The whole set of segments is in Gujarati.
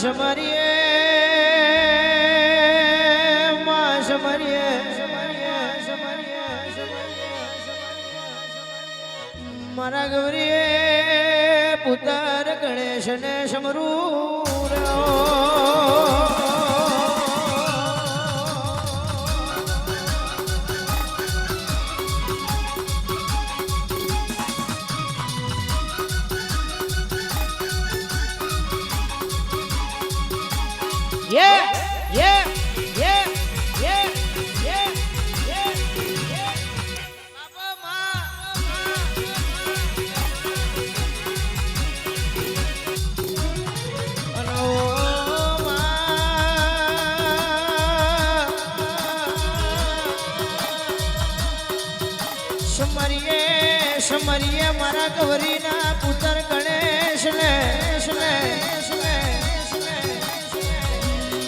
સમરીએ મારા ગૌરીએ પુત્ર ગણેશ ને સમરૂ સમરીએ મારા ગૌરીના પુત્ર ગણેશ ને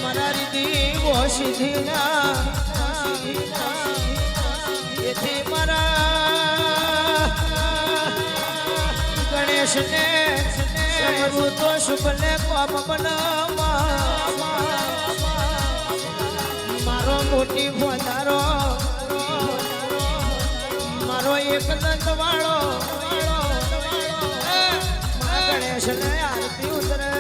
મારા રીતિ સીધીના એથી મારા ગણેશ ને સમરવું તો શુભને કોપ મારો મોટી ફોદારો મારો એક દંત વાળો ગણેશ ને આરતી ઉતરે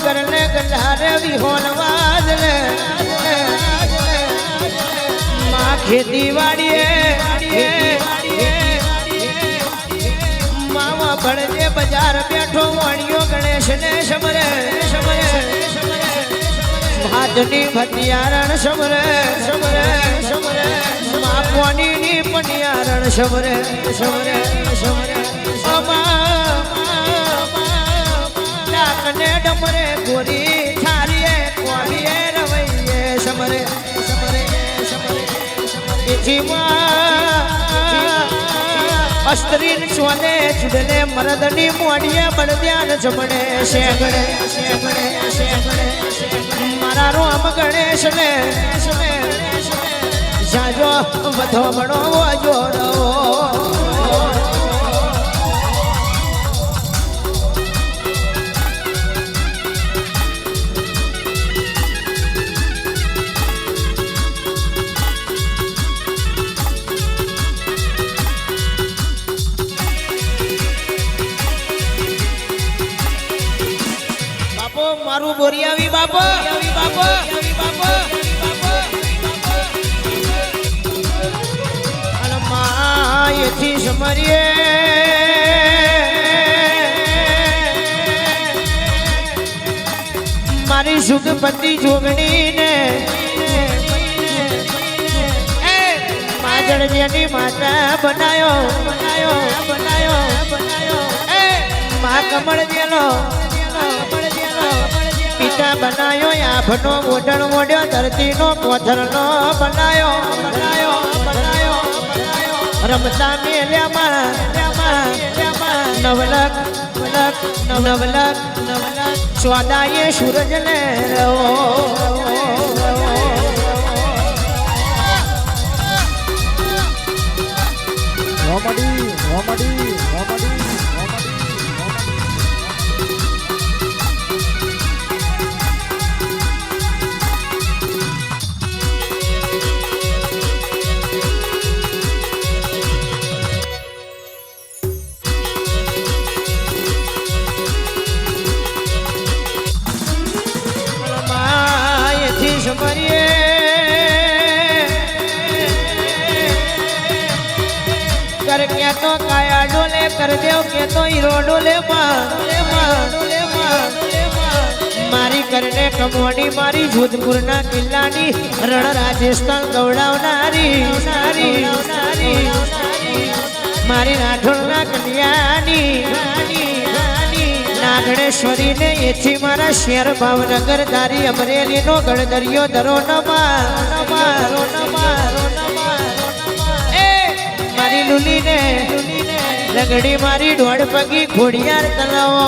करने गंधारे भी होनवाज ले माँ खेती वाड़िए मामा भड़जे बाजार बैठो वाड़ियों गणेश ने समरे भाजनी भटियारण समरे माँ पानी नी पटियारण समरे ने डमरे गोरी थारिए कोलिए रवैये समरे इथीमा अस्त्रीन सोने चुडले मरदनी मोडिए बड़द्यान जमणे शेगणे मारा रोम गणेश ने जाजो वधो बड़ो जोड़ो मारू बोरियावी बापा माँ थी समरिए मारी सुखपति जोगणी ने माजड़ जेनी माता बनायो माँ कमल जेलो पिता बनायो आभनो ओढण ओढ्यो धरती नो पोथर नो बनायो रमता मेल्या नवलक स्वादाये सूरज ने रोमडी समरिए कर क्या तो काया डोले कर देव के तो हीरो डोले મારી કરને કમોડી મારી જોધપુરના કિલ્લાની રણ રાજસ્થાન ગવડાવનારી મારી રાઠોડના કન્યાની નાગણેશ્વરી ને એથી મારા શેર ભાવનગર દારી અમરેલી નો ગળદરિયો ધરો મારી લુલી ને લગડી મારી દોડ પગી ઘોડિયાર તલાવો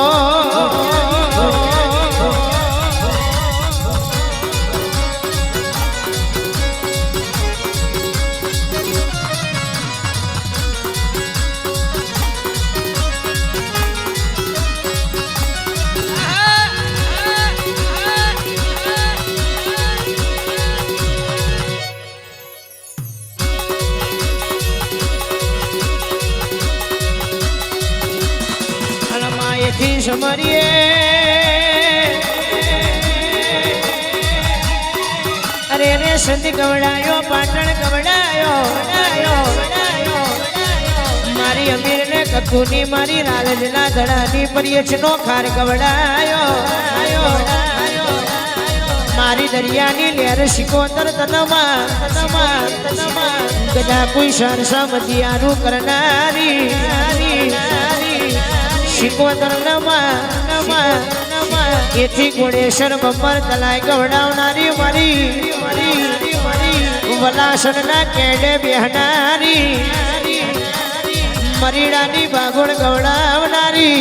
સમરીએ અરે રે સંધિ ગવડાયો પાટણ ગવડાયો મારી અમીર ને કતુની મારી લાલજના ધડાની પરિયચ નો ખાર ગવડાયો મારી દરિયાની લહેર શિકોતર તનમાં ગદા કોઈ સરસા મતિયારું કરનારી શિકોતર એથી ગોળેશ્વર બમ્બર તલાય ગવડાવનારી મારી વલાસન ના કેડે બેહનારી મરીડાની બાગોળ ગવડાવનારી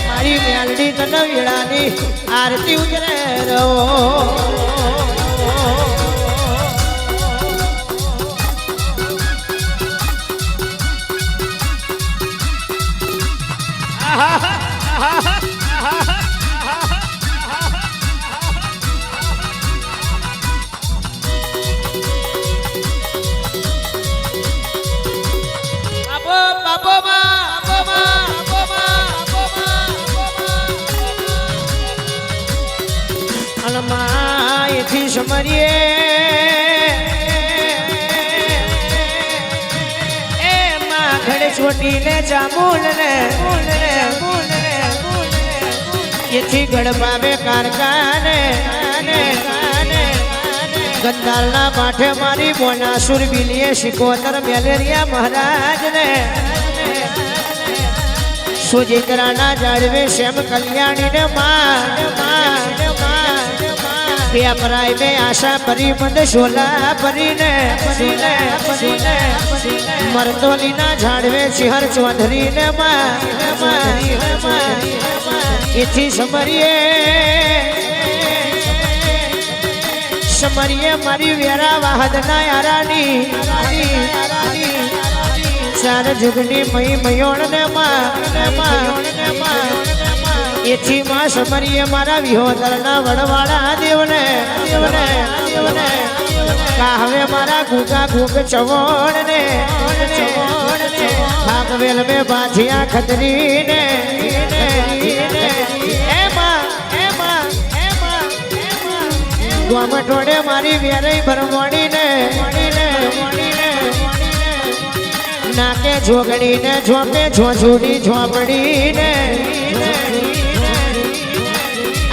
મારી મેલડી તન વેળાની આરતી ઉજરે રહો એથી સમરીએ એમાં ઘડે છોટી ને જામુલ ને એથી ગડબાબે કારખાને ગંદારના પાઠે મારી બોનાસુર બિલીએ શિકોતર મેલેરિયા મહારાજ ને સુજિત્રાના જાળવે શ્યામ કલ્યાણી ને પ્રાય में आशा परी मद शोला परीने मरतोली ना झाड़वे चिहर चौधरी ने इथी समरिए मारी वेरा वाहद ना यारानी चार जुगनी मई मयोण ने एथी मां समरिए मारा विहोदर ना वड़वाड़ा देवने कहवे मारा गुगा गुग चवोण ने भागवेल में बाधिया खतरी ने गोमटोड़े मारी वेरई भरमोड़ी ने नाके झोगड़ी ने झोंपे झोझूड़ी झोपड़ी ने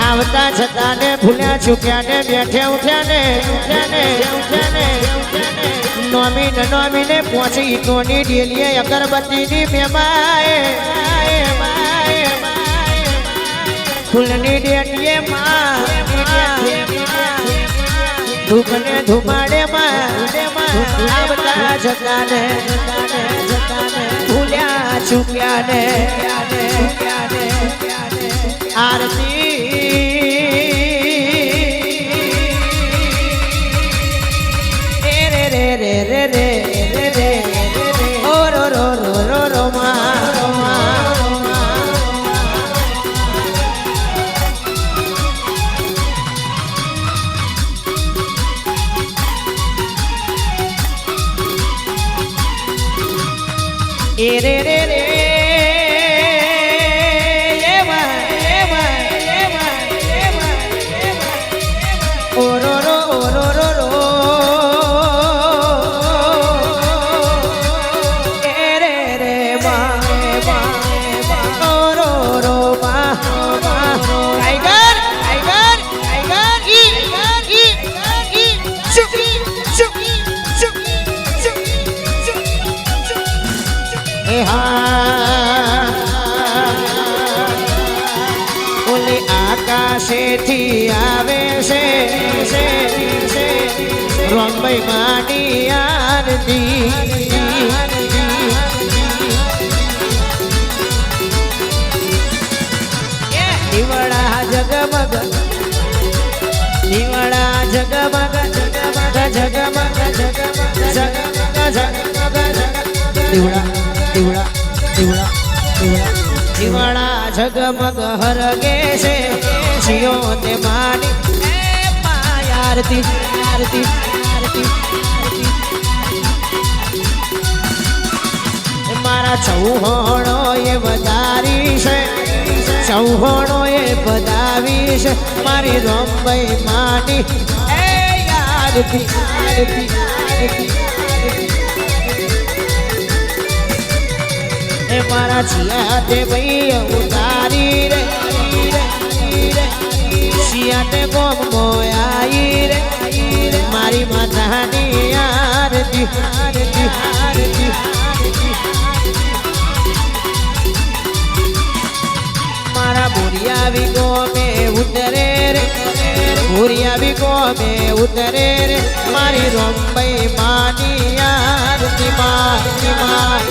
आवता छता ने भूल्या चुक्या ने बैठे उठ्या ने नोमी ने पहुंची इटोनी डेलिए अगरबत्ती नी मेमाए फूलनी डेलिए मां धूप ने धुमाड़े मां आवता छता ने भूल्या चुक्या ने आरती ભાઈ માની આરતી દીવડા જગમગ દીવડા જગમગ જગમગ જગમગ જગમગ જગમગ દીવડા દીવડા દીવડા દીવડા દીવડા જગમગ હરગે છે શિયો તે માની આરતી આરતી આરતી મારા ચૌહાણો એ વધારી છે ચૌહાણો એ બધાવી છે મારી રંભાઈ માની એ આરતી આરતી આરતી એ મારા છિયા તે ભાઈ ઉતારી રે શિયા તે ગોમ મોયાઈ રે મારી માતાની આરતી આરતી આરતી મારા બોરિયા વિગો મે ઉતરે રે બોરિયા વિગો મે ઉતરે રે મારી રંભાઈ માની આરતી માની મા